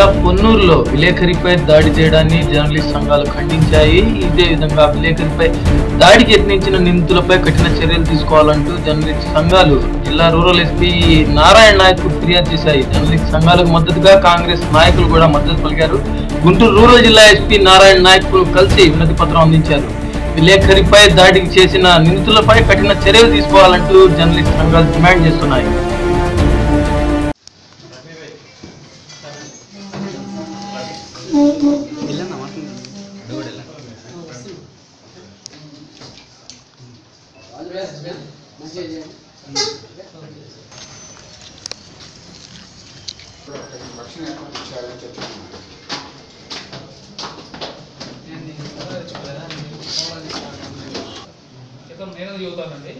జిల్లా పొన్నూరులో విలేకరిపై దాడి చేయడాన్ని జర్నలిస్ట్ సంఘాలు ఖండించాయి. ఇదే విధంగా విలేకరిపై దాడికి యత్నించిన నిందితులపై కఠిన చర్యలు తీసుకోవాలంటూ జర్నలిస్ట్ సంఘాలు జిల్లా రూరల్ ఎస్పీ నారాయణ నాయక్ ఫిర్యాదు చేశాయి. జర్నలిస్ట్ సంఘాలకు మద్దతుగా కాంగ్రెస్ నాయకులు కూడా మద్దతు పలికారు. గుంటూరు రూరల్ జిల్లా ఎస్పీ నారాయణ నాయక్ కలిసి వినతి పత్రం అందించారు. విలేకరిపై దాడికి చేసిన నిందితులపై కఠిన చర్యలు తీసుకోవాలంటూ జర్నలిస్ట్ సంఘాలు డిమాండ్ చేస్తున్నాయి. నేను చదువుతానండి.